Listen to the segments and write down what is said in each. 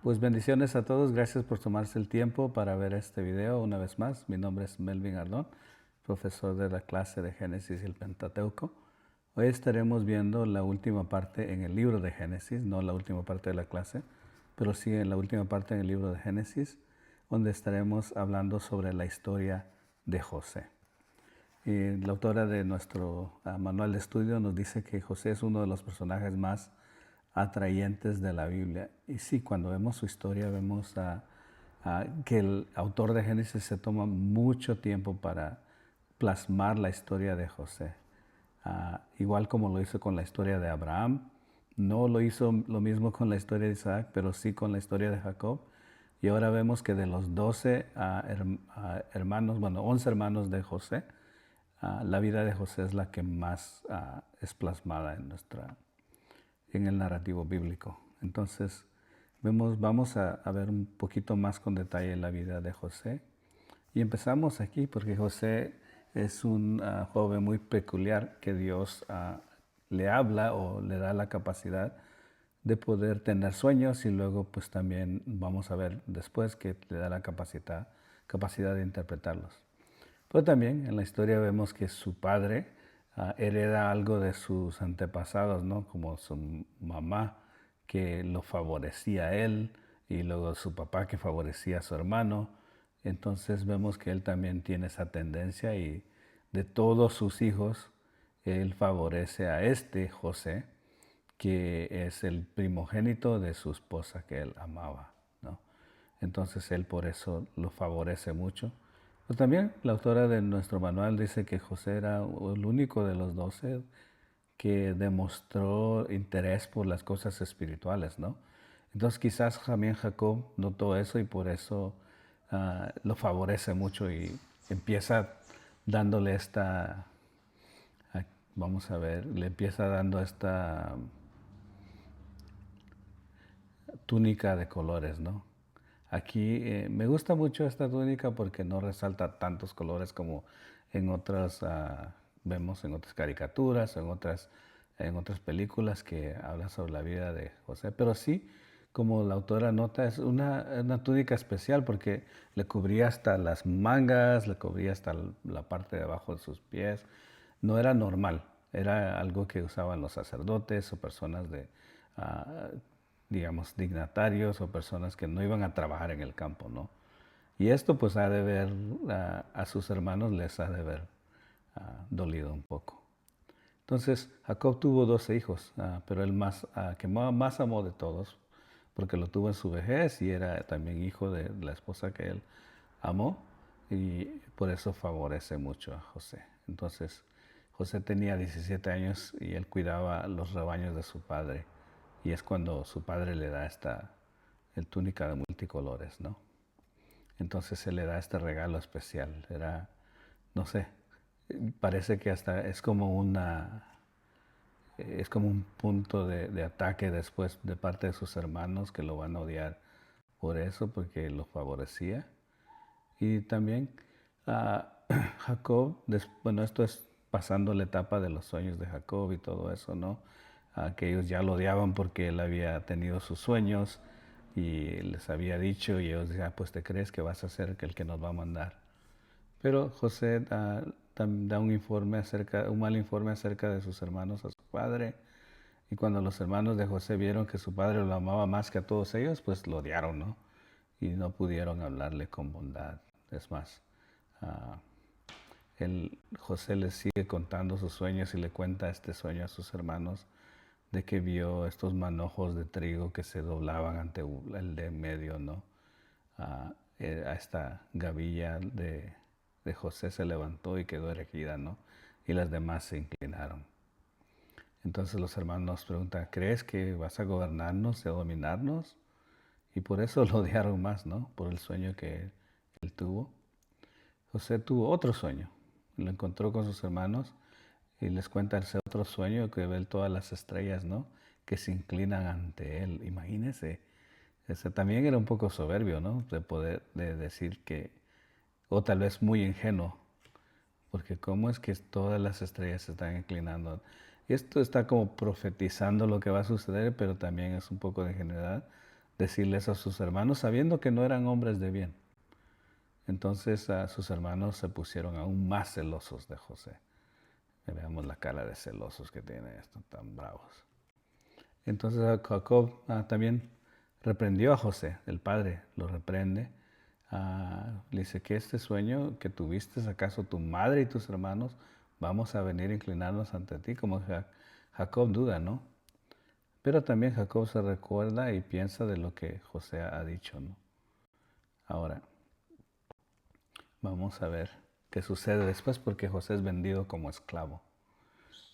Pues bendiciones a todos, gracias por tomarse el tiempo para ver este video una vez más. Mi nombre es Melvin Ardón, profesor de la clase de Génesis y el Pentateuco. Hoy estaremos viendo la última parte en el libro de Génesis, no la última parte de la clase, pero sí en la última parte en el libro de Génesis, donde estaremos hablando sobre la historia de José. Y la autora de nuestro manual de estudio nos dice que José es uno de los personajes más atrayentes de la Biblia. Y sí, cuando vemos su historia vemos que el autor de Génesis se toma mucho tiempo para plasmar la historia de José. Igual como lo hizo con la historia de Abraham, no lo hizo lo mismo con la historia de Isaac, pero sí con la historia de Jacob. Y ahora vemos que de los 12 hermanos, bueno, 11 hermanos de José, la vida de José es la que más es plasmada en el narrativo bíblico. Entonces, vamos a ver un poquito más con detalle la vida de José. Y empezamos aquí porque José es un joven muy peculiar que Dios le habla o le da la capacidad de poder tener sueños, y luego pues también vamos a ver después que le da la capacidad de interpretarlos. Pero también en la historia vemos que su padre hereda algo de sus antepasados, ¿no? Como su mamá, que lo favorecía a él, y luego su papá, que favorecía a su hermano. Entonces vemos que él también tiene esa tendencia, y de todos sus hijos, él favorece a este José, que es el primogénito de su esposa que él amaba, ¿no? Entonces él por eso lo favorece mucho. Pero también la autora de nuestro manual dice que José era el único de los 12 que demostró interés por las cosas espirituales, ¿no? Entonces quizás también Jacob notó eso y por eso lo favorece mucho, y empieza dándole vamos a ver, le empieza dando esta túnica de colores, ¿no? Aquí me gusta mucho esta túnica porque no resalta tantos colores como en otras, vemos en otras caricaturas, en otras películas que hablan sobre la vida de José. Pero sí, como la autora nota, es una túnica especial porque le cubría hasta las mangas, le cubría hasta la parte de abajo de sus pies. No era normal, era algo que usaban los sacerdotes o personas ah, digamos, dignatarios o personas que no iban a trabajar en el campo, ¿no? Y esto pues ha de ver, a sus hermanos les ha de ver dolido un poco. Entonces Jacob tuvo 12 hijos, pero el que más amó de todos, porque lo tuvo en su vejez y era también hijo de la esposa que él amó, y por eso favorece mucho a José. Entonces José tenía 17 años y él cuidaba los rebaños de su padre, y es cuando su padre le da el túnica de multicolores, ¿no? Entonces se le da este regalo especial. Era, no sé, parece que hasta es como un punto de ataque después de parte de sus hermanos, que lo van a odiar por eso, porque lo favorecía. Y también ah, Jacob, bueno, esto es pasando la etapa de los sueños de Jacob y todo eso, ¿no? Que ellos ya lo odiaban porque él había tenido sus sueños y les había dicho, y ellos decían, pues te crees que vas a ser el que nos va a mandar. Pero José da un mal informe acerca de sus hermanos a su padre, y cuando los hermanos de José vieron que su padre lo amaba más que a todos ellos, pues lo odiaron, ¿no? Y no pudieron hablarle con bondad. Es más, ah, José les sigue contando sus sueños y le cuenta este sueño a sus hermanos, de que vio estos manojos de trigo que se doblaban ante el de en medio, ¿no? A esta gavilla de José se levantó y quedó erigida, ¿no? Y las demás se inclinaron. Entonces los hermanos preguntan, ¿crees que vas a gobernarnos y a dominarnos? Y por eso lo odiaron más, ¿no? Por el sueño que él tuvo. José tuvo otro sueño. Lo encontró con sus hermanos y les cuenta ese otro sueño, que ve todas las estrellas, ¿no? Que se inclinan ante él. Imagínense. Ese también era un poco soberbio, ¿no? De decir que, o tal vez muy ingenuo, porque cómo es que todas las estrellas se están inclinando. Y esto está como profetizando lo que va a suceder, pero también es un poco de ingenuidad, decirles a sus hermanos, sabiendo que no eran hombres de bien. Entonces sus hermanos se pusieron aún más celosos de José. Veamos la cara de celosos que tienen estos tan bravos. Entonces Jacob también reprendió a José, el padre lo reprende. Le dice que este sueño que tuviste, ¿acaso tu madre y tus hermanos vamos a venir a inclinarnos ante ti? Como Jacob duda, ¿no? Pero también Jacob se recuerda y piensa de lo que José ha dicho, ¿no? Ahora, vamos a ver qué sucede después porque José es vendido como esclavo.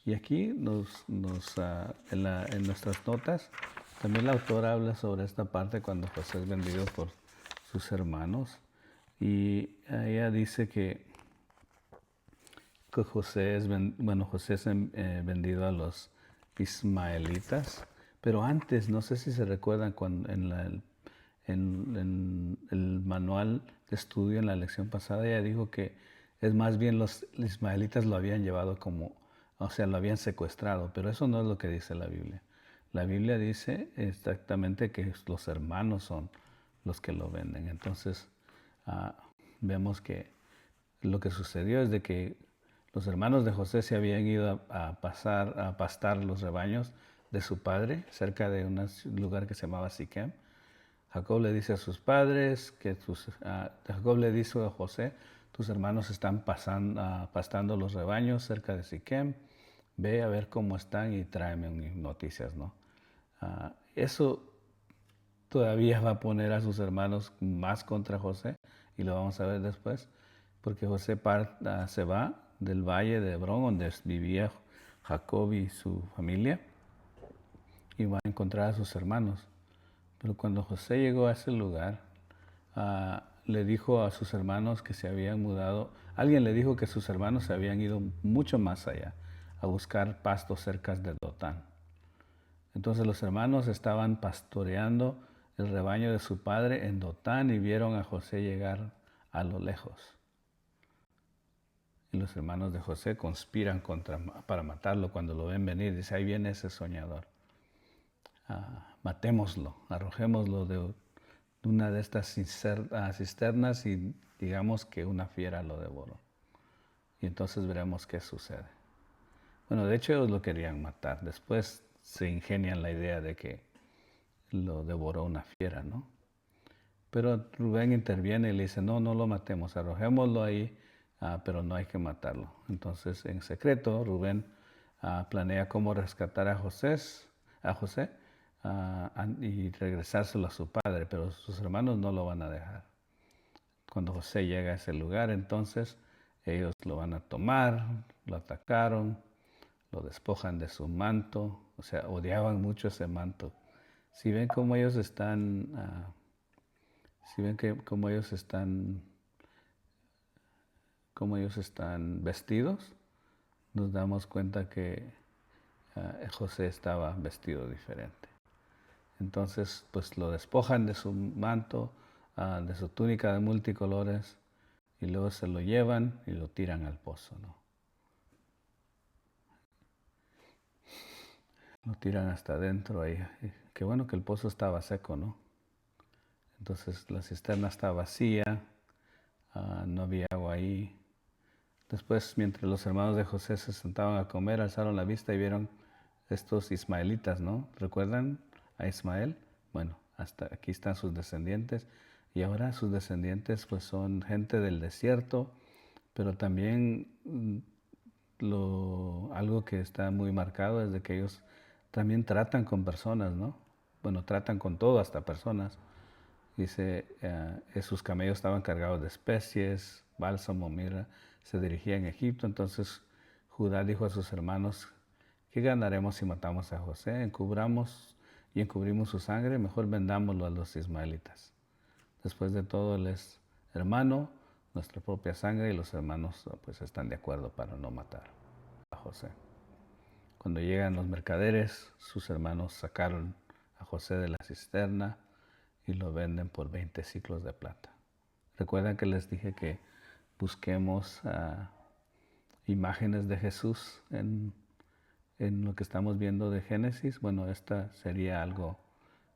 Y aquí en nuestras notas, también la autora habla sobre esta parte cuando José es vendido por sus hermanos. Y ella dice que José es vendido a los ismaelitas. Pero antes, no sé si se recuerdan, cuando en el manual de estudio en la lección pasada, ella dijo que es más bien los ismaelitas lo habían llevado como, o sea, lo habían secuestrado, pero eso no es lo que dice la Biblia. La Biblia dice exactamente que los hermanos son los que lo venden. Entonces, vemos que lo que sucedió es de que los hermanos de José se habían ido a pastar los rebaños de su padre cerca de un lugar que se llamaba Siquem. Jacob le dice a sus padres Jacob le dice a José, tus hermanos están pastando los rebaños cerca de Siquem, ve a ver cómo están y tráeme noticias, ¿no? Eso todavía va a poner a sus hermanos más contra José, y lo vamos a ver después, porque José se va del valle de Hebrón, donde vivía Jacob y su familia, y va a encontrar a sus hermanos. Pero cuando José llegó a ese lugar, le dijo a sus hermanos que se habían mudado. Alguien le dijo que sus hermanos se habían ido mucho más allá, a buscar pastos cerca de Dotán. Entonces los hermanos estaban pastoreando el rebaño de su padre en Dotán y vieron a José llegar a lo lejos. Y los hermanos de José conspiran para matarlo. Cuando lo ven venir, dice, ahí viene ese soñador. Matémoslo, arrojémoslo de una de estas cisternas y digamos que una fiera lo devoró. Y entonces veremos qué sucede. Bueno, de hecho ellos lo querían matar. Después se ingenian la idea de que lo devoró una fiera, ¿no? Pero Rubén interviene y le dice, no, no lo matemos, arrojémoslo ahí, pero no hay que matarlo. Entonces, en secreto, Rubén planea cómo rescatar a José y regresárselo a su padre, pero sus hermanos no lo van a dejar. Cuando José llega a ese lugar, entonces ellos lo van a tomar, lo atacaron, lo despojan de su manto, o sea, odiaban mucho ese manto. Si ven cómo ellos están, cómo ellos están vestidos, nos damos cuenta que José estaba vestido diferente. Entonces, pues lo despojan de su manto, de su túnica de multicolores, y luego se lo llevan y lo tiran al pozo, ¿no? Lo tiran hasta adentro ahí. Qué bueno que el pozo estaba seco, ¿no? Entonces la cisterna estaba vacía, no había agua ahí. Después, mientras los hermanos de José se sentaban a comer, alzaron la vista y vieron estos ismaelitas, ¿no? ¿Recuerdan a Ismael? Bueno, hasta aquí están sus descendientes. Y ahora sus descendientes pues son gente del desierto, pero también algo que está muy marcado es de que ellos también tratan con personas, ¿no? Bueno, tratan con todo, hasta personas. Dice, sus camellos estaban cargados de especies, bálsamo, mirra, se dirigían a Egipto. Entonces Judá dijo a sus hermanos, ¿qué ganaremos si matamos a José? Encubrimos su sangre, mejor vendámoslo a los ismaelitas. Después de todo, él es hermano, nuestra propia sangre, y los hermanos pues están de acuerdo para no matar a José. Cuando llegan los mercaderes, sus hermanos sacaron a José de la cisterna y lo venden por 20 ciclos de plata. ¿Recuerdan que les dije que busquemos imágenes de Jesús en lo que estamos viendo de Génesis? Bueno, esta sería algo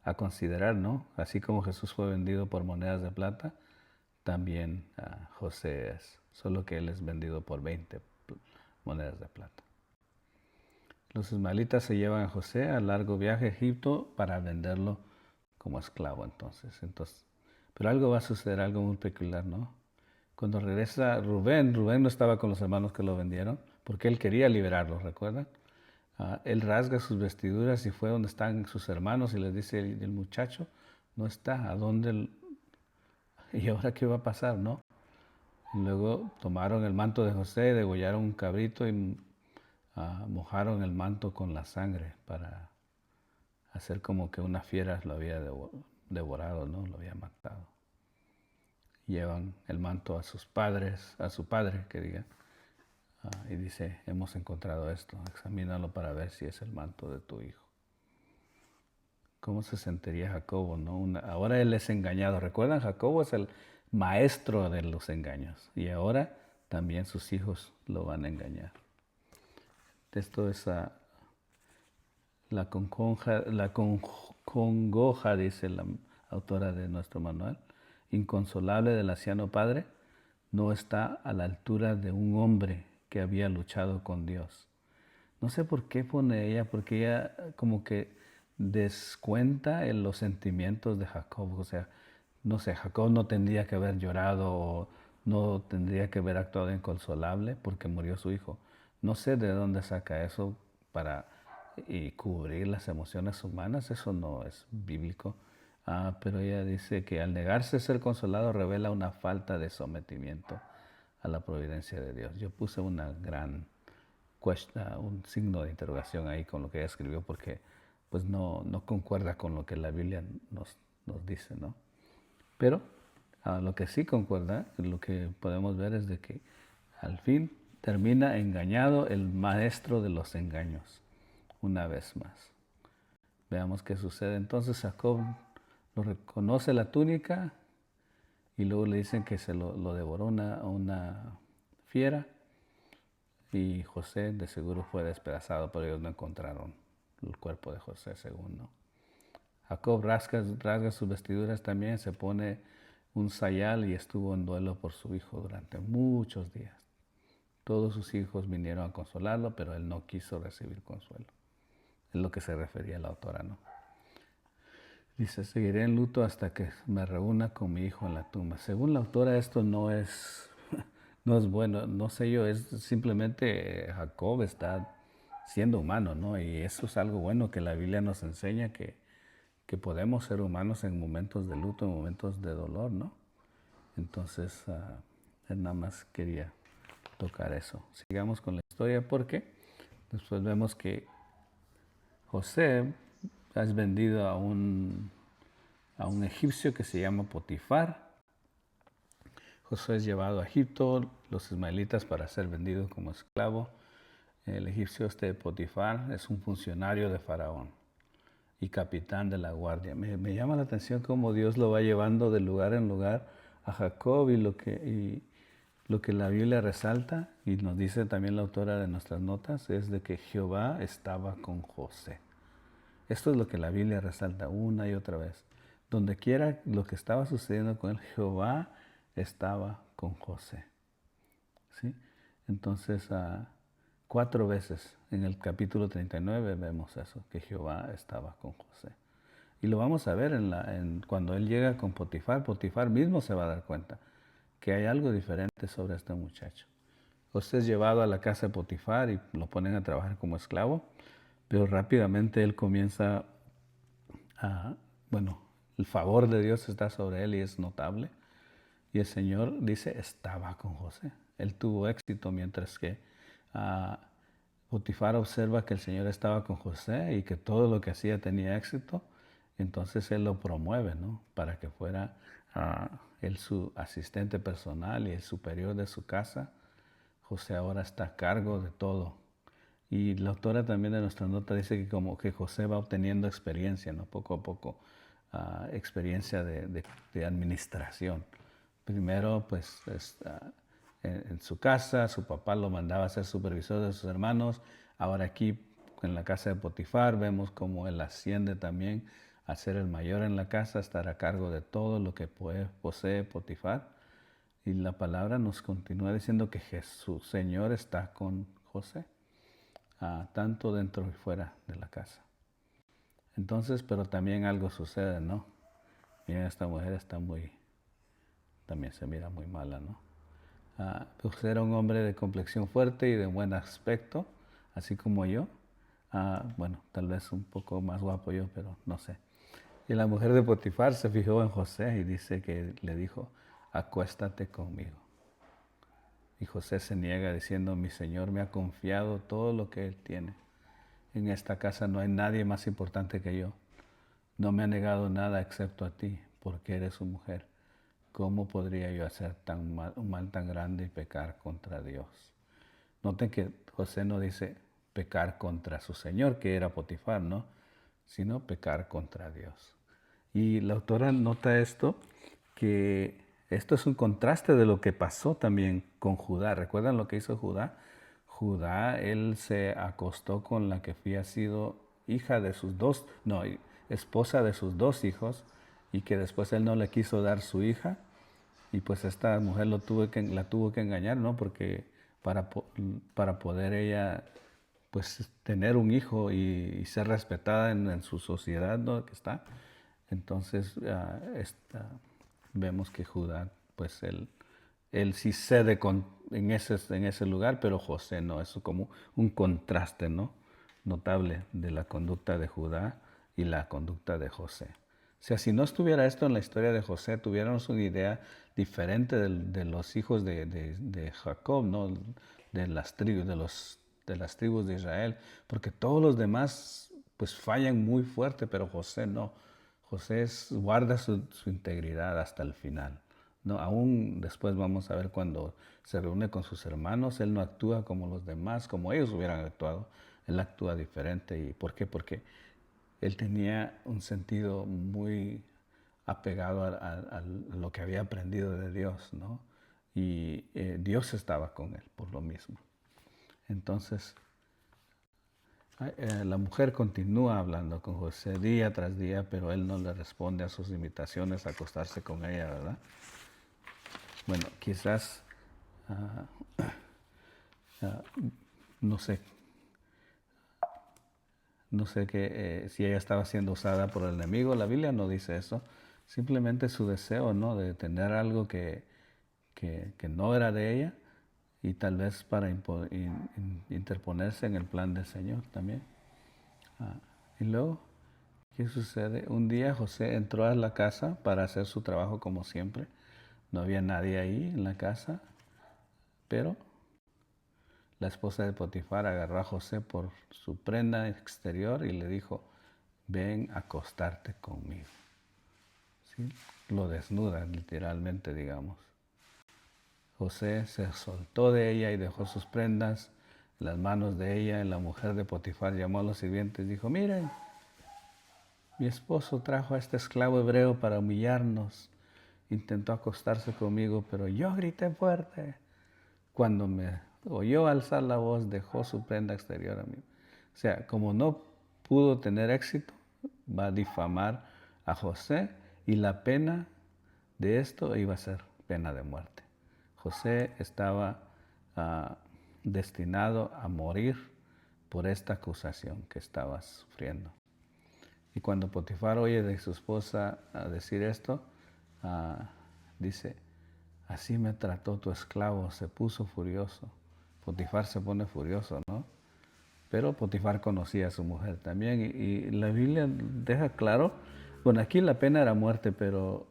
a considerar, ¿no? Así como Jesús fue vendido por monedas de plata, también José es, solo que él es vendido por 20 monedas de plata. Los ismaelitas se llevan a José a largo viaje a Egipto para venderlo como esclavo entonces. Pero algo va a suceder, algo muy peculiar, ¿no? Cuando regresa Rubén no estaba con los hermanos que lo vendieron, porque él quería liberarlos, ¿recuerdan? Él rasga sus vestiduras y fue donde están sus hermanos y les dice, el muchacho no está, ¿a dónde? ¿Y ahora qué va a pasar, no? Y luego tomaron el manto de José, degollaron un cabrito y mojaron el manto con la sangre para hacer como que una fiera lo había devorado, ¿no? Lo había matado. Llevan el manto a sus padres, a su padre, que diga, y dice, hemos encontrado esto, examínalo para ver si es el manto de tu hijo. ¿Cómo se sentiría Jacobo, no? Ahora él es engañado. ¿Recuerdan? Jacobo es el maestro de los engaños y ahora también sus hijos lo van a engañar. Esto es la congoja, dice la autora de nuestro manual, inconsolable del anciano padre, no está a la altura de un hombre que había luchado con Dios. No sé por qué pone ella, porque ella como que descuenta en los sentimientos de Jacob. O sea, no sé, Jacob no tendría que haber llorado o no tendría que haber actuado inconsolable porque murió su hijo. No sé de dónde saca eso para cubrir las emociones humanas, eso no es bíblico. Pero ella dice que al negarse a ser consolado revela una falta de sometimiento a la providencia de Dios. Yo puse una gran un signo de interrogación ahí con lo que ella escribió porque pues no concuerda con lo que la Biblia nos dice, ¿no? Pero lo que sí concuerda, lo que podemos ver es de que al fin termina engañado el maestro de los engaños, una vez más. Veamos qué sucede. Entonces Jacob lo reconoce la túnica y luego le dicen que se lo devoró una fiera. Y José de seguro fue despedazado, pero ellos no encontraron el cuerpo de José, según no. Jacob rasga sus vestiduras también, se pone un sayal y estuvo en duelo por su hijo durante muchos días. Todos sus hijos vinieron a consolarlo, pero él no quiso recibir consuelo. Es lo que se refería la autora, ¿no? Dice, seguiré en luto hasta que me reúna con mi hijo en la tumba. Según la autora, esto no es bueno, no sé yo, es simplemente Jacob está siendo humano, ¿no? Y eso es algo bueno que la Biblia nos enseña, que podemos ser humanos en momentos de luto, en momentos de dolor, ¿no? Entonces, nada más quería tocar eso. Sigamos con la historia porque después vemos que José es vendido a un egipcio que se llama Potifar. José es llevado a Egipto, los ismaelitas para ser vendido como esclavo. El egipcio Potifar es un funcionario de Faraón y capitán de la guardia. Me llama la atención cómo Dios lo va llevando de lugar en lugar a Jacob y lo que la Biblia resalta y nos dice también la autora de nuestras notas es de que Jehová estaba con José. Esto es lo que la Biblia resalta una y otra vez. Donde quiera lo que estaba sucediendo con él, Jehová estaba con José. ¿Sí? Entonces, 4 veces en el capítulo 39 vemos eso, que Jehová estaba con José. Y lo vamos a ver cuando él llega con Potifar. Potifar mismo se va a dar cuenta que hay algo diferente sobre este muchacho. José es llevado a la casa de Potifar y lo ponen a trabajar como esclavo, pero rápidamente él comienza el favor de Dios está sobre él y es notable. Y el Señor dice, estaba con José. Él tuvo éxito mientras que Potifar observa que el Señor estaba con José y que todo lo que hacía tenía éxito. Entonces él lo promueve, ¿no? Para que fuera él su asistente personal y el superior de su casa. José ahora está a cargo de todo. Y la autora también de nuestra nota dice que como que José va obteniendo experiencia, ¿no? Poco a poco, experiencia de administración. Primero, pues, en su casa, su papá lo mandaba a ser supervisor de sus hermanos. Ahora aquí, en la casa de Potifar, vemos como él asciende también a ser el mayor en la casa, a estar a cargo de todo lo que posee Potifar. Y la palabra nos continúa diciendo que Jesús, Señor, está con José, tanto dentro y fuera de la casa. Entonces, pero también algo sucede, ¿no? Miren, esta mujer está también se mira muy mala, ¿no? Pues era un hombre de complexión fuerte y de buen aspecto, así como yo. Bueno, tal vez un poco más guapo yo, pero no sé. Y la mujer de Potifar se fijó en José y dice que le dijo, acuéstate conmigo. Y José se niega diciendo, mi Señor me ha confiado todo lo que Él tiene. En esta casa no hay nadie más importante que yo. No me ha negado nada excepto a ti, porque eres su mujer. ¿Cómo podría yo hacer un mal tan grande y pecar contra Dios? Noten que José no dice pecar contra su Señor, que era Potifar, ¿no? Sino pecar contra Dios. Y la autora nota esto, que esto es un contraste de lo que pasó también con Judá. ¿Recuerdan lo que hizo Judá? Judá, él se acostó con la que había sido hija de sus esposa de sus dos hijos, y que después él no le quiso dar su hija, y pues esta mujer la tuvo que engañar, ¿no? Porque para poder ella pues tener un hijo y ser respetada en su sociedad, ¿no? Que está. Entonces vemos que Judá, pues él sí cede en ese lugar, pero José no. Es como un contraste, ¿no? Notable de la conducta de Judá y la conducta de José. O sea, si no estuviera esto en la historia de José, tuviéramos una idea diferente de los hijos de Jacob, ¿no? De las tribus de Israel, porque todos los demás pues fallan muy fuerte, pero José no. José guarda su integridad hasta el final. No, aún después vamos a ver cuando se reúne con sus hermanos, él no actúa como los demás, como ellos hubieran actuado. Él actúa diferente. ¿Y por qué? Porque él tenía un sentido muy apegado a lo que había aprendido de Dios, ¿no? Y Dios estaba con él por lo mismo. Entonces, la mujer continúa hablando con José día tras día, pero él no le responde a sus invitaciones a acostarse con ella, ¿verdad? Bueno, quizás, no sé, si ella estaba siendo usada por el enemigo. La Biblia no dice eso. Simplemente su deseo, ¿no? De tener algo que no era de ella, y tal vez para interponerse en el plan del Señor también. Y luego, ¿qué sucede? Un día José entró a la casa para hacer su trabajo como siempre. No había nadie ahí en la casa, pero la esposa de Potifar agarró a José por su prenda exterior y le dijo, ven a acostarte conmigo. ¿Sí? Lo desnuda literalmente, digamos. José se soltó de ella y dejó sus prendas en las manos de ella. Y la mujer de Potifar llamó a los sirvientes y dijo, miren, mi esposo trajo a este esclavo hebreo para humillarnos. Intentó acostarse conmigo, pero yo grité fuerte. Cuando me oyó alzar la voz, dejó su prenda exterior a mí. O sea, como no pudo tener éxito, va a difamar a José, y la pena de esto iba a ser pena de muerte. José estaba destinado a morir por esta acusación que estaba sufriendo. Y cuando Potifar oye de su esposa decir esto, dice, así me trató tu esclavo, se puso furioso. Potifar se pone furioso, ¿no? Pero Potifar conocía a su mujer también, y la Biblia deja claro, bueno, aquí la pena era muerte, pero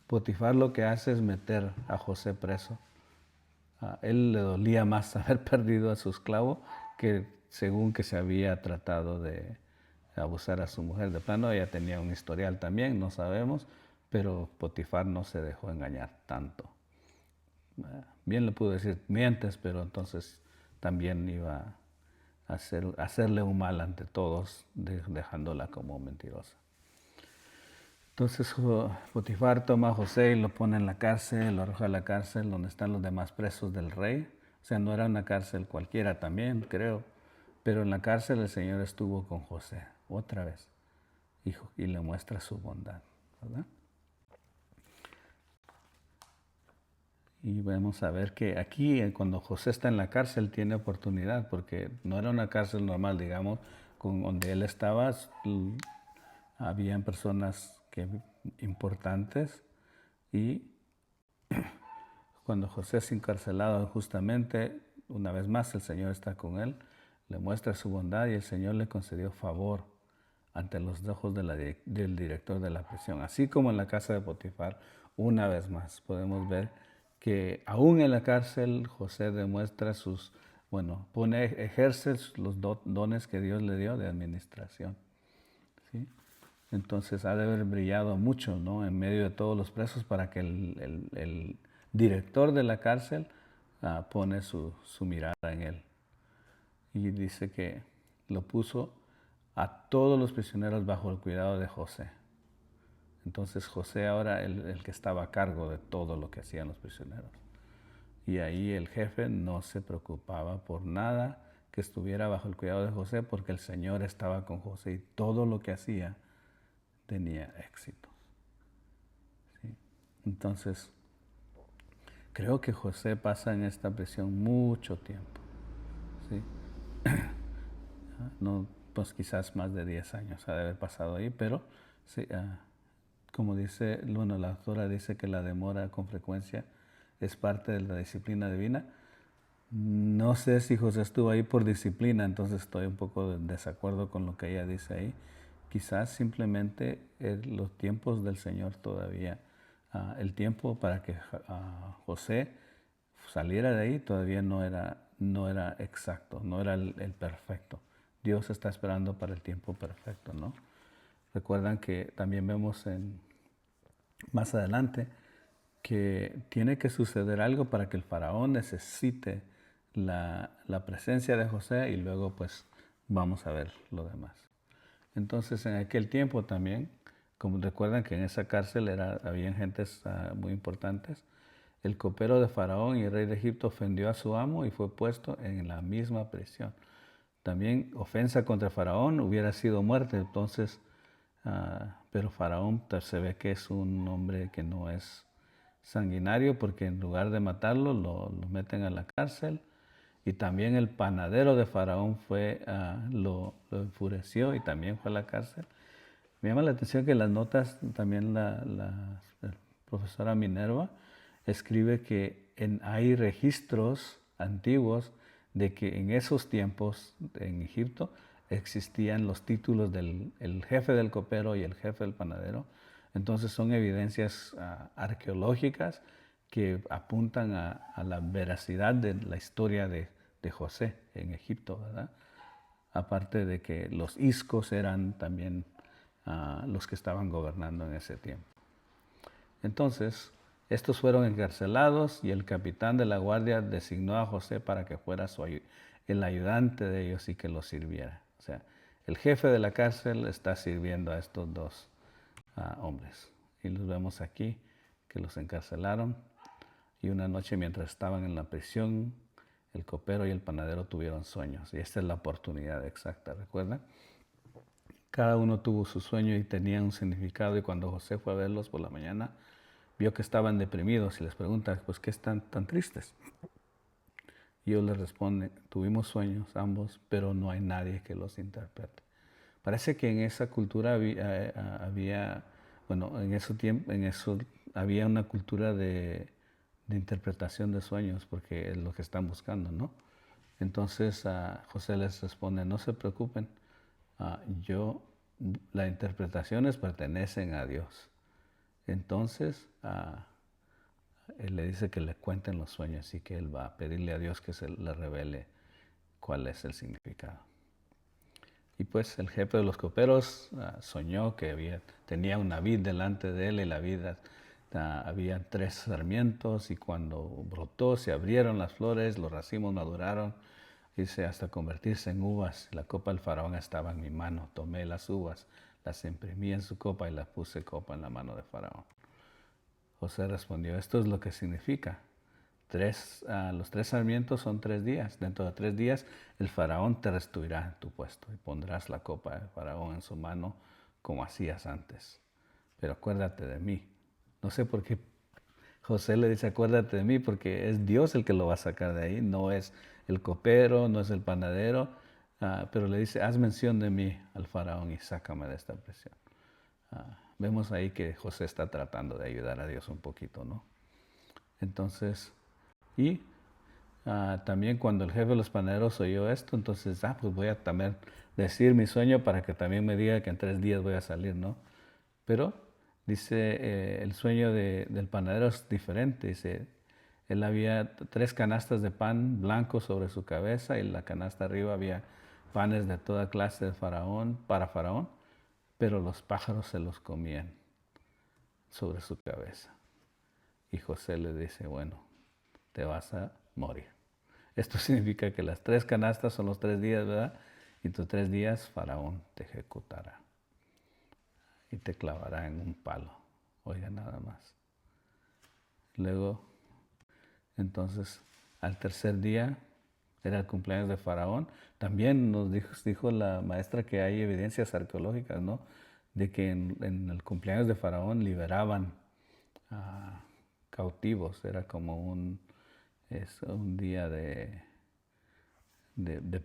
Potifar lo que hace es meter a José preso. A él le dolía más haber perdido a su esclavo que según que se había tratado de abusar a su mujer. De plano ella tenía un historial también, no sabemos, pero Potifar no se dejó engañar tanto. Bien le pudo decir, mientes, pero entonces también iba a hacerle un mal ante todos, dejándola como mentirosa. Entonces Potifar toma a José y lo pone en la cárcel, lo arroja a la cárcel donde están los demás presos del rey. O sea, no era una cárcel cualquiera también, creo. Pero en la cárcel el Señor estuvo con José, otra vez. y le muestra su bondad, ¿verdad? Y vamos a ver que aquí, cuando José está en la cárcel, tiene oportunidad, porque no era una cárcel normal, digamos, con donde él estaba, habían personas importantes, y cuando José es encarcelado justamente, una vez más el Señor está con él, le muestra su bondad y el Señor le concedió favor ante los ojos del director de la prisión. Así como en la casa de Potifar, una vez más podemos ver que aún en la cárcel José demuestra ejerce los dones que Dios le dio de administración, ¿sí? Entonces ha de haber brillado mucho, ¿no?, en medio de todos los presos, para que el director de la cárcel pone su mirada en él. Y dice que lo puso a todos los prisioneros bajo el cuidado de José. Entonces José ahora el que estaba a cargo de todo lo que hacían los prisioneros. Y ahí el jefe no se preocupaba por nada que estuviera bajo el cuidado de José, porque el Señor estaba con José y todo lo que hacía tenía éxito, ¿sí? Entonces, creo que José pasa en esta prisión mucho tiempo, ¿sí? No, pues quizás más de 10 años ha de haber pasado ahí, pero sí, como dice, bueno, la autora dice que la demora con frecuencia es parte de la disciplina divina. No sé si José estuvo ahí por disciplina, entonces estoy un poco en desacuerdo con lo que ella dice ahí. Quizás simplemente los tiempos del Señor todavía, el tiempo para que José saliera de ahí todavía no era exacto, no era el perfecto. Dios está esperando para el tiempo perfecto, ¿no? Recuerdan que también vemos más adelante que tiene que suceder algo para que el faraón necesite la presencia de José, y luego pues vamos a ver lo demás. Entonces en aquel tiempo también, como recuerdan que en esa cárcel habían gentes muy importantes, el copero de Faraón y el rey de Egipto ofendió a su amo y fue puesto en la misma prisión. También ofensa contra Faraón hubiera sido muerte, entonces, pero Faraón se ve que es un hombre que no es sanguinario, porque en lugar de matarlo lo meten a la cárcel. Y también el panadero de Faraón lo enfureció y también fue a la cárcel. Me llama la atención que las notas, también la profesora Minerva escribe que hay registros antiguos de que en esos tiempos en Egipto existían los títulos del jefe del copero y el jefe del panadero. Entonces son evidencias arqueológicas que apuntan a la veracidad de la historia de José en Egipto, ¿verdad? Aparte de que los iscos eran también los que estaban gobernando en ese tiempo. Entonces, estos fueron encarcelados y el capitán de la guardia designó a José para que fuera el ayudante de ellos y que los sirviera. O sea, el jefe de la cárcel está sirviendo a estos dos hombres. Y los vemos aquí, que los encarcelaron. Y una noche, mientras estaban en la prisión, el copero y el panadero tuvieron sueños. Y esta es la oportunidad exacta, ¿recuerdan? Cada uno tuvo su sueño y tenía un significado. Y cuando José fue a verlos por la mañana, vio que estaban deprimidos y les pregunta, pues, ¿qué están tan tristes? Y ellos les responden, tuvimos sueños ambos, pero no hay nadie que los interprete. Parece que en esa cultura había bueno, en ese tiempo, había una cultura de interpretación de sueños, porque es lo que están buscando, ¿no? Entonces José les responde, no se preocupen, las interpretaciones pertenecen a Dios. Entonces él le dice que le cuenten los sueños y que él va a pedirle a Dios que se le revele cuál es el significado. Y pues el jefe de los coperos soñó que tenía una vid delante de él, y la vid había 3 sarmientos, y cuando brotó se abrieron las flores, los racimos maduraron, dice, hasta convertirse en uvas. La copa del faraón estaba en mi mano, tomé las uvas, las imprimí en su copa y las puse copa en la mano de faraón. José respondió, esto es lo que significa. Los 3 sarmientos son 3 días. Dentro de 3 días el faraón te restituirá tu puesto y pondrás la copa del faraón en su mano como hacías antes, pero acuérdate de mí. No sé por qué José le dice, acuérdate de mí, porque es Dios el que lo va a sacar de ahí, no es el copero, no es el panadero, pero le dice, haz mención de mí al faraón y sácame de esta prisión. Vemos ahí que José está tratando de ayudar a Dios un poquito, ¿no? Entonces, y también cuando el jefe de los panaderos oyó esto, entonces, pues voy a también decir mi sueño para que también me diga que en 3 días voy a salir, ¿no? Pero dice, el sueño del panadero es diferente. Dice, él había 3 canastas de pan blanco sobre su cabeza y en la canasta arriba había panes de toda clase de para Faraón, pero los pájaros se los comían sobre su cabeza. Y José le dice, bueno, te vas a morir. Esto significa que las 3 canastas son los 3 días, ¿verdad? Y tus 3 días Faraón te ejecutará y te clavará en un palo. Oiga, nada más. Luego, entonces, al tercer día, era el cumpleaños de Faraón. También nos dijo la maestra que hay evidencias arqueológicas, ¿no? De que en el cumpleaños de Faraón liberaban a cautivos. Era como un día de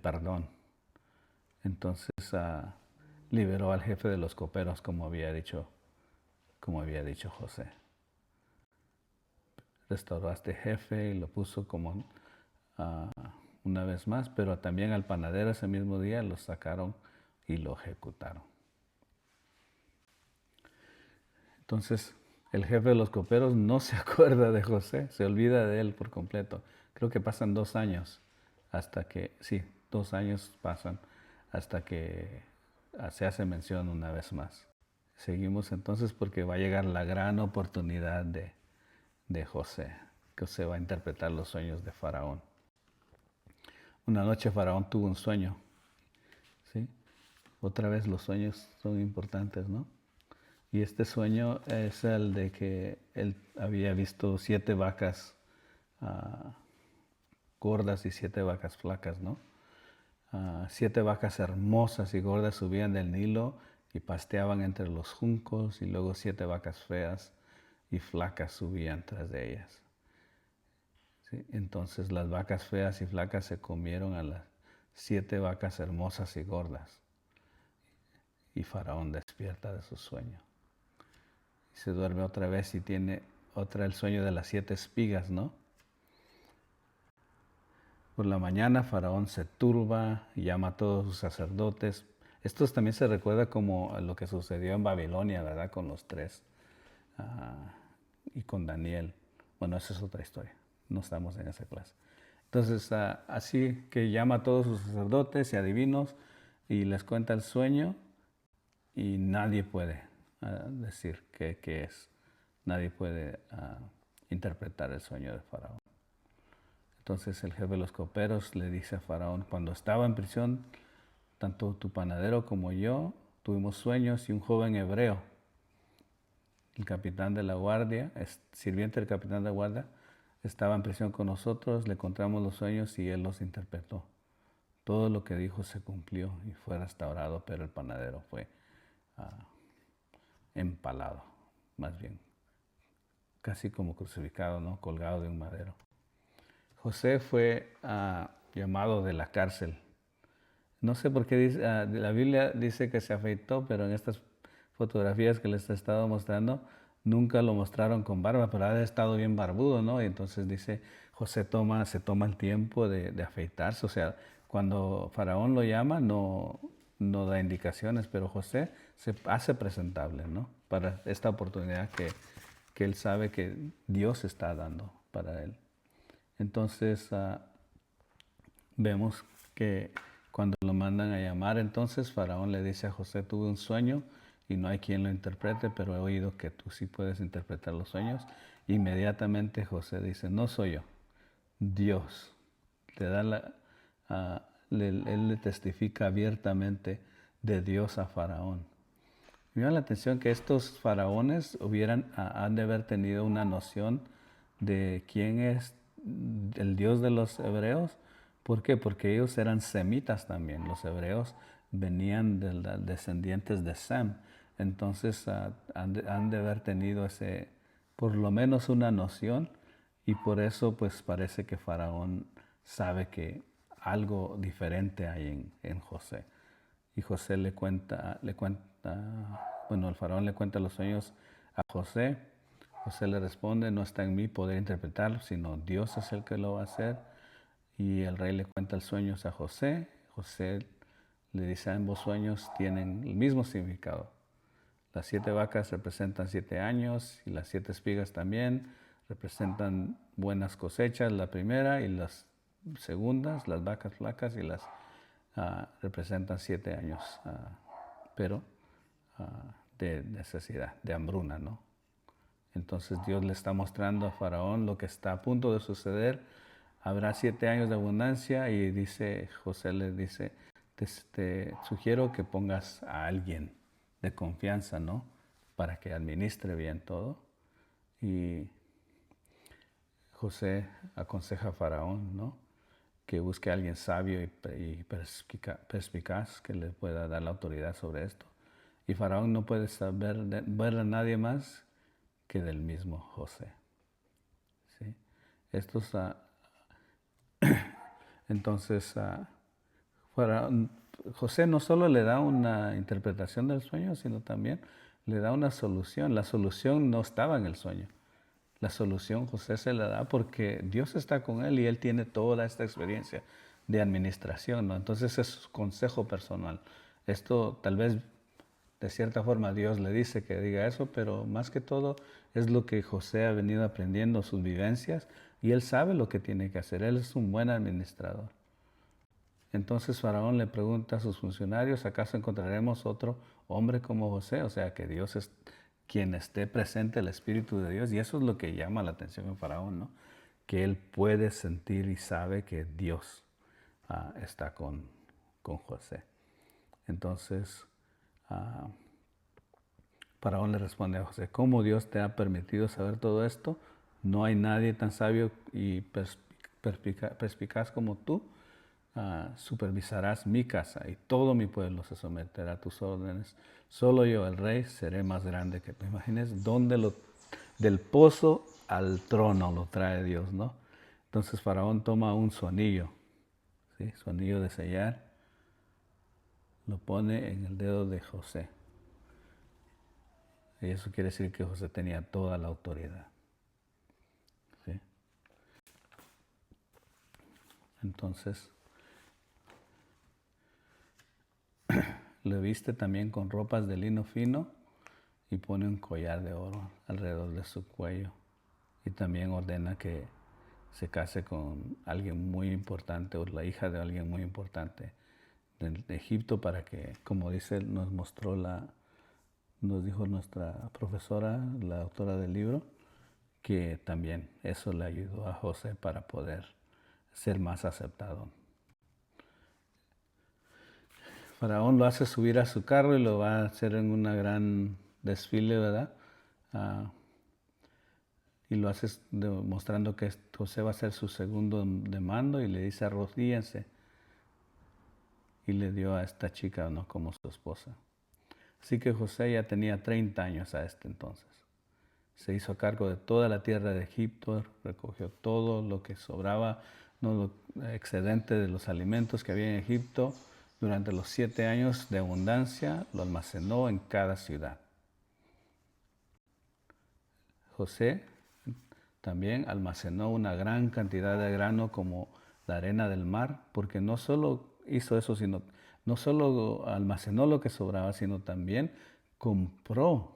perdón. Entonces liberó al jefe de los coperos, como había dicho José. Restauró a este jefe y lo puso como una vez más, pero también al panadero ese mismo día lo sacaron y lo ejecutaron. Entonces, el jefe de los coperos no se acuerda de José, se olvida de él por completo. Creo que pasan 2 años hasta que, sí, 2 años pasan hasta que se hace mención una vez más. Seguimos entonces porque va a llegar la gran oportunidad de José, que se va a interpretar los sueños de Faraón. Una noche Faraón tuvo un sueño, ¿sí? Otra vez los sueños son importantes, ¿no? Y este sueño es el de que él había visto 7 vacas gordas y 7 vacas flacas, ¿no? 7 vacas hermosas y gordas subían del Nilo y pasteaban entre los juncos, y luego 7 vacas feas y flacas subían tras de ellas. ¿Sí? Entonces las vacas feas y flacas se comieron a las 7 vacas hermosas y gordas. Y Faraón despierta de su sueño. Y se duerme otra vez y tiene el sueño de las 7 espigas, ¿no? Por la mañana Faraón se turba y llama a todos sus sacerdotes. Esto también se recuerda como lo que sucedió en Babilonia, ¿verdad? Con los 3 y con Daniel. Bueno, esa es otra historia. No estamos en esa clase. Entonces, así que llama a todos sus sacerdotes y adivinos y les cuenta el sueño y nadie puede decir qué es. Nadie puede interpretar el sueño de Faraón. Entonces el jefe de los coperos le dice a Faraón, cuando estaba en prisión, tanto tu panadero como yo tuvimos sueños y un joven hebreo, el capitán de la guardia, sirviente del capitán de la guardia, estaba en prisión con nosotros, le contamos los sueños y él los interpretó. Todo lo que dijo se cumplió y fue restaurado, pero el panadero fue empalado, más bien, casi como crucificado, ¿no? Colgado de un madero. José fue llamado de la cárcel. No sé por qué la Biblia dice que se afeitó, pero en estas fotografías que les he estado mostrando, nunca lo mostraron con barba, pero ha estado bien barbudo, ¿no? Y entonces dice, José se toma el tiempo de afeitarse. O sea, cuando Faraón lo llama, no da indicaciones, pero José se hace presentable, ¿no? Para esta oportunidad que él sabe que Dios está dando para él. Entonces, vemos que cuando lo mandan a llamar, entonces Faraón le dice a José, tuve un sueño y no hay quien lo interprete, pero he oído que tú sí puedes interpretar los sueños. Inmediatamente José dice, no soy yo, Dios. Él le testifica abiertamente de Dios a Faraón. Me llama la atención que estos faraones han de haber tenido una noción de quién es el Dios de los hebreos. ¿Por qué? Porque ellos eran semitas también. Los hebreos venían de los descendientes de Sem. Entonces han de haber tenido por lo menos una noción, y por eso pues parece que Faraón sabe que algo diferente hay en José. Y José bueno, el faraón le cuenta los sueños a José. José le responde: no está en mí poder interpretarlo, sino Dios es el que lo va a hacer. Y el rey le cuenta los sueños a José. José le dice: ambos sueños tienen el mismo significado. Las 7 vacas representan 7 años, y las 7 espigas también representan buenas cosechas, la primera, y las segundas, las vacas flacas, y las representan 7 años, pero de necesidad, de hambruna, ¿no? Entonces Dios le está mostrando a Faraón lo que está a punto de suceder. Habrá 7 años de abundancia, y José le dice: te sugiero que pongas a alguien de confianza, ¿no? Para que administre bien todo. Y José aconseja a Faraón, ¿no? Que busque a alguien sabio y perspicaz que le pueda dar la autoridad sobre esto. Y Faraón no puede ver a nadie más que del mismo José. ¿Sí? Entonces, José no solo le da una interpretación del sueño, sino también le da una solución. La solución no estaba en el sueño. La solución José se la da porque Dios está con él y él tiene toda esta experiencia de administración, ¿no? Entonces es su consejo personal. Esto tal vez de cierta forma Dios le dice que diga eso, pero más que todo es lo que José ha venido aprendiendo, sus vivencias, y él sabe lo que tiene que hacer. Él es un buen administrador. Entonces Faraón le pregunta a sus funcionarios: ¿acaso encontraremos otro hombre como José? O sea, que Dios es quien esté presente, el Espíritu de Dios. Y eso es lo que llama la atención en Faraón, ¿no? Que él puede sentir y sabe que Dios está con José. Entonces Faraón le responde a José: ¿cómo Dios te ha permitido saber todo esto? No hay nadie tan sabio y perspicaz como tú. Supervisarás mi casa, y todo mi pueblo se someterá a tus órdenes. Solo yo, el rey, seré más grande que tú. Imagínense del pozo al trono lo trae Dios, ¿no? Entonces Faraón toma su anillo, ¿sí? Su anillo de sellar, lo pone en el dedo de José. Y eso quiere decir que José tenía toda la autoridad, ¿sí? Entonces le viste también con ropas de lino fino, y pone un collar de oro alrededor de su cuello. Y también ordena que se case con alguien muy importante, o la hija de alguien muy importante de Egipto, para que, como dice, nos dijo nuestra profesora, la autora del libro, que también eso le ayudó a José para poder ser más aceptado. Faraón lo hace subir a su carro y lo va a hacer en una gran desfile, ¿verdad? Y lo hace demostrando que José va a ser su segundo de mando, y le dice: arrodíllense. Y le dio a esta chica, ¿no?, como su esposa. Así que José ya tenía 30 años a este entonces. Se hizo cargo de toda la tierra de Egipto, recogió todo lo que sobraba, no lo excedente de los alimentos que había en Egipto. Durante los 7 años de abundancia lo almacenó en cada ciudad. José también almacenó una gran cantidad de grano como la arena del mar, porque no solo hizo eso, sino no solo almacenó lo que sobraba, sino también compró.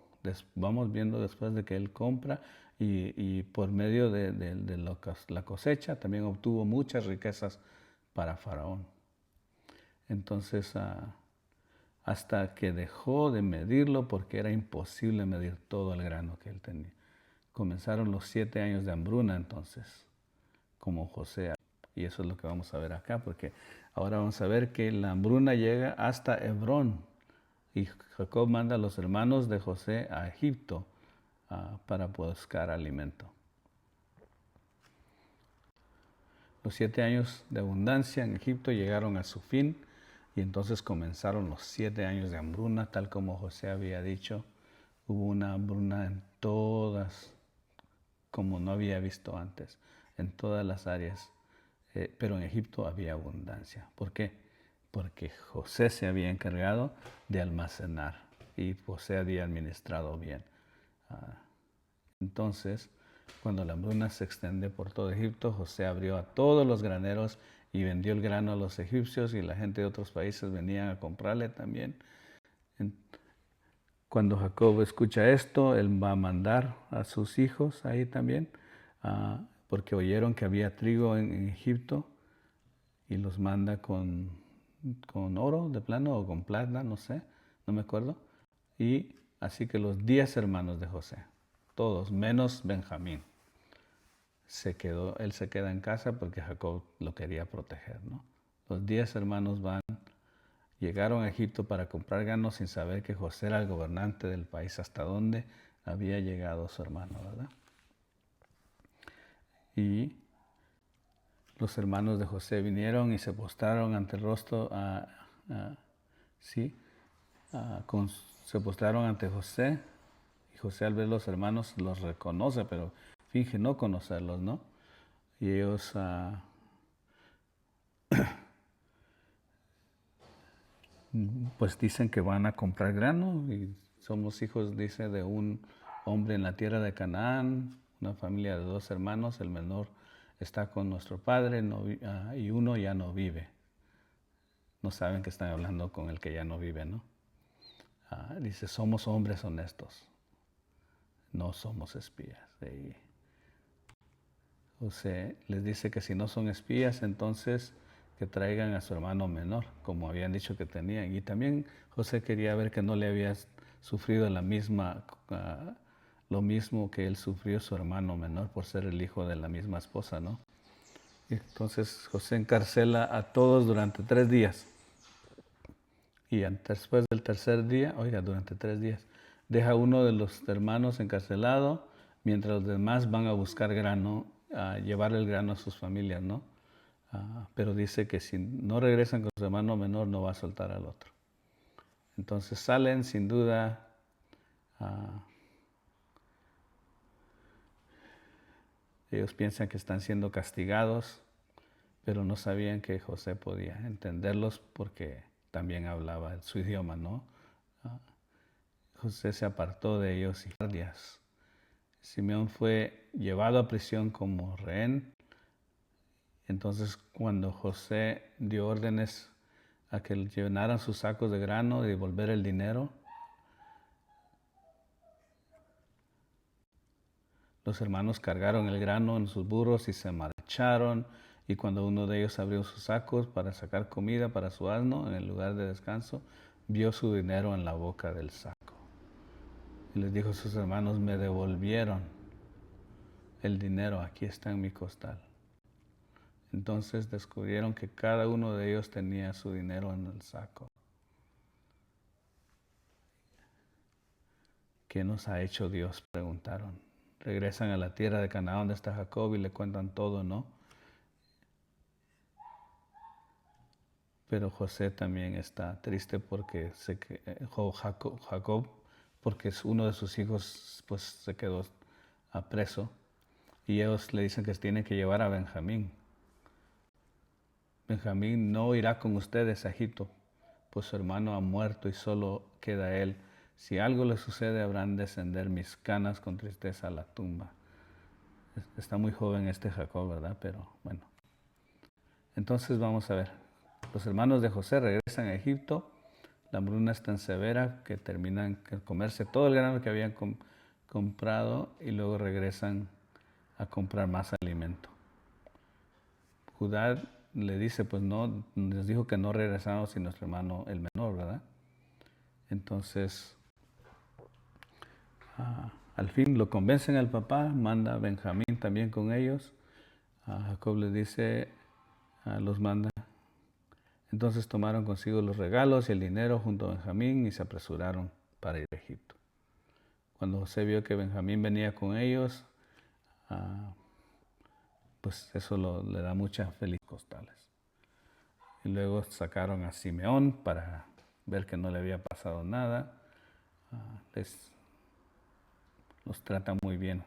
Vamos viendo después de que él compra, y por medio de la cosecha también obtuvo muchas riquezas para Faraón. Entonces, hasta que dejó de medirlo, porque era imposible medir todo el grano que él tenía. Comenzaron los 7 años de hambruna entonces, como José. Y eso es lo que vamos a ver acá, porque ahora vamos a ver que la hambruna llega hasta Hebrón. Y Jacob manda a los hermanos de José a Egipto para buscar alimento. Los 7 años de abundancia en Egipto llegaron a su fin, Y entonces comenzaron los 7 años de hambruna, tal como José había dicho. Hubo una hambruna en todas, como no había visto antes, en todas las áreas. Pero en Egipto había abundancia. ¿Por qué? Porque José se había encargado de almacenar y José había administrado bien. Entonces, cuando la hambruna se extiende por todo Egipto, José abrió a todos los graneros y vendió el grano a los egipcios, y la gente de otros países venían a comprarle también. Cuando Jacob escucha esto, él va a mandar a sus hijos ahí también, porque oyeron que había trigo en Egipto, y los manda con oro de plano o con plata, no sé, no me acuerdo. Y así que los 10 hermanos de José, todos menos Benjamín, él se queda en casa porque Jacob lo quería proteger, ¿no? Los 10 hermanos llegaron a Egipto para comprar grano sin saber que José era el gobernante del país, hasta donde había llegado su hermano, ¿verdad? Y los hermanos de José vinieron y se postraron ante el rostro, se postraron ante José, y José, al ver los hermanos, los reconoce, pero finge no conocerlos, ¿no? Y ellos pues dicen que van a comprar grano, y somos hijos, dice, de un hombre en la tierra de Canaán, una familia de 2 hermanos, el menor está con nuestro padre, y uno ya no vive. No saben que están hablando con el que ya no vive, ¿no? Dice, somos hombres honestos, no somos espías. Y José les dice que si no son espías, entonces que traigan a su hermano menor, como habían dicho que tenían. Y también José quería ver que no le había sufrido lo mismo que él sufrió su hermano menor por ser el hijo de la misma esposa, ¿no? Y entonces José encarcela a todos durante 3 días. Y después del tercer día, durante 3 días, deja a uno de los hermanos encarcelado, mientras los demás van a buscar grano, a llevar el grano a sus familias, ¿no? Pero dice que si no regresan con su hermano menor, no va a soltar al otro. Entonces salen, sin duda, ellos piensan que están siendo castigados, pero no sabían que José podía entenderlos porque también hablaba su idioma, ¿no? José se apartó de ellos y guardias. Simeón fue llevado a prisión como rehén. Entonces, cuando José dio órdenes a que llenaran sus sacos de grano y devolver el dinero, los hermanos cargaron el grano en sus burros y se marcharon. Y cuando uno de ellos abrió sus sacos para sacar comida para su asno en el lugar de descanso, vio su dinero en la boca del saco. Y les dijo a sus hermanos, me devolvieron el dinero, aquí está en mi costal. Entonces descubrieron que cada uno de ellos tenía su dinero en el saco. ¿Qué nos ha hecho Dios?, preguntaron. Regresan a la tierra de Canaán donde está Jacob y le cuentan todo, ¿no? Pero José también está triste porque Jacob, porque uno de sus hijos pues se quedó preso, y ellos le dicen que tienen que llevar a Benjamín. Benjamín no irá con ustedes a Egipto, pues su hermano ha muerto y solo queda él. Si algo le sucede, habrán de descender mis canas con tristeza a la tumba. Está muy joven este Jacob, ¿verdad? Pero bueno. Entonces vamos a ver. Los hermanos de José regresan a Egipto. La hambruna es tan severa que terminan de comerse todo el grano que habían comprado, y luego regresan a comprar más alimento. Judá le dice, pues no, les dijo que no regresamos sin nuestro hermano el menor, ¿verdad? Entonces, al fin lo convencen al papá, manda a Benjamín también con ellos. Jacob les dice, los manda. Entonces tomaron consigo los regalos y el dinero junto a Benjamín y se apresuraron para ir a Egipto. Cuando José vio que Benjamín venía con ellos, pues eso le da mucha felicidad. Costales. Y luego sacaron a Simeón para ver que no le había pasado nada. Los trata muy bien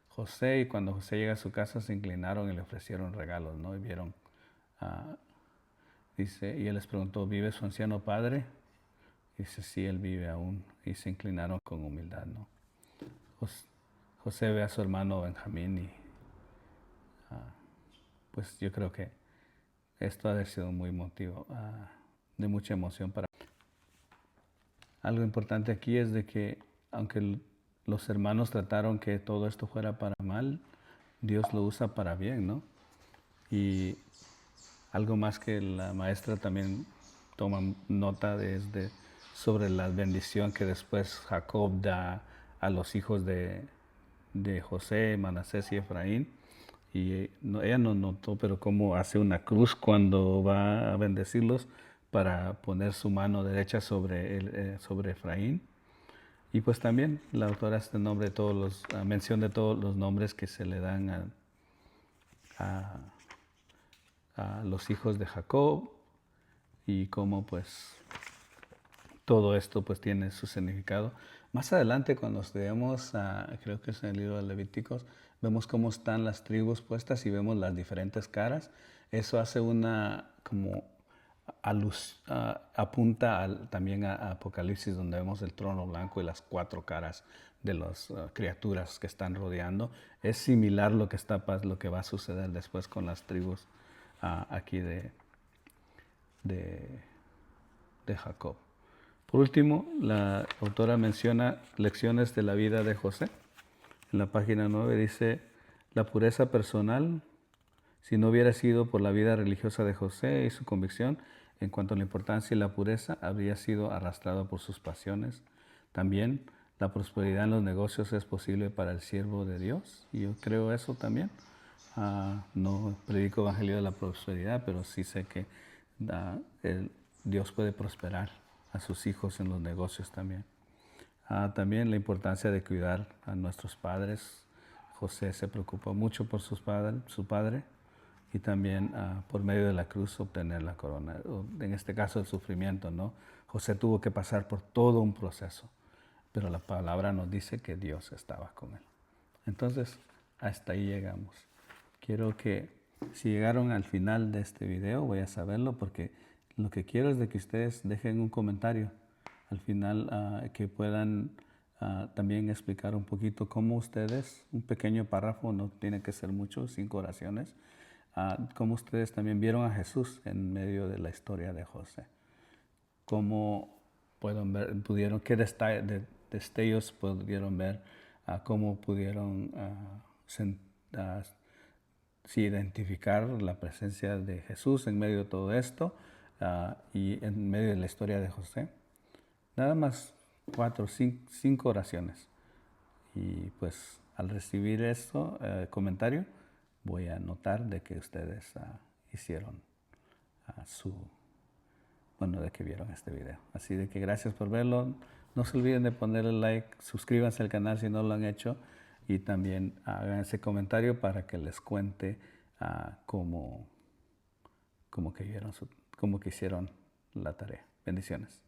José, y cuando José llega a su casa se inclinaron y le ofrecieron regalos, ¿no? Y vieron, dice, y él les preguntó, ¿vive su anciano padre? Y dice, sí, él vive aún. Y se inclinaron con humildad, ¿no? José ve a su hermano Benjamín y pues yo creo que esto ha de haber sido muy motivo, de mucha emoción para. Algo importante aquí es de que aunque los hermanos trataron que todo esto fuera para mal, Dios lo usa para bien, ¿no? Y algo más que la maestra también toma nota sobre la bendición que después Jacob da a los hijos de José, Manasés y Efraín. Y ella no notó, pero cómo hace una cruz cuando va a bendecirlos para poner su mano derecha sobre Efraín. Y pues también la autora hace mención de todos los nombres que se le dan a los hijos de Jacob, y cómo pues todo esto pues tiene su significado. Más adelante cuando estudiamos, creo que es en el libro de Levíticos, vemos cómo están las tribus puestas y vemos las diferentes caras. Eso hace como apunta también a Apocalipsis, donde vemos el trono blanco y las 4 caras de las criaturas que están rodeando. Es similar lo que va a suceder después con las tribus aquí de Jacob. Por último, la autora menciona lecciones de la vida de José. En la página 9 dice, la pureza personal, si no hubiera sido por la vida religiosa de José y su convicción en cuanto a la importancia y la pureza, habría sido arrastrado por sus pasiones. También la prosperidad en los negocios es posible para el siervo de Dios, y yo creo eso también. No predico evangelio de la prosperidad, pero sí sé que Dios puede prosperar a sus hijos en los negocios también. También la importancia de cuidar a nuestros padres. José se preocupó mucho por su padre, y también por medio de la cruz obtener la corona. En este caso el sufrimiento, ¿no? José tuvo que pasar por todo un proceso, pero la palabra nos dice que Dios estaba con él. Entonces, hasta ahí llegamos. Quiero que si llegaron al final de este video, voy a saberlo, porque lo que quiero es de que ustedes dejen un comentario al final, que puedan también explicar un poquito cómo ustedes, un pequeño párrafo, no tiene que ser mucho, 5 oraciones, cómo ustedes también vieron a Jesús en medio de la historia de José. Cómo pudieron, qué destellos pudieron ver, cómo pudieron identificar la presencia de Jesús en medio de todo esto, y en medio de la historia de José. Nada más 5 oraciones. Y pues al recibir esto, comentario, voy a notar de que ustedes hicieron de que vieron este video. Así de que gracias por verlo. No se olviden de ponerle like, suscríbanse al canal si no lo han hecho, y también hagan ese comentario para que les cuente cómo que hicieron la tarea. Bendiciones.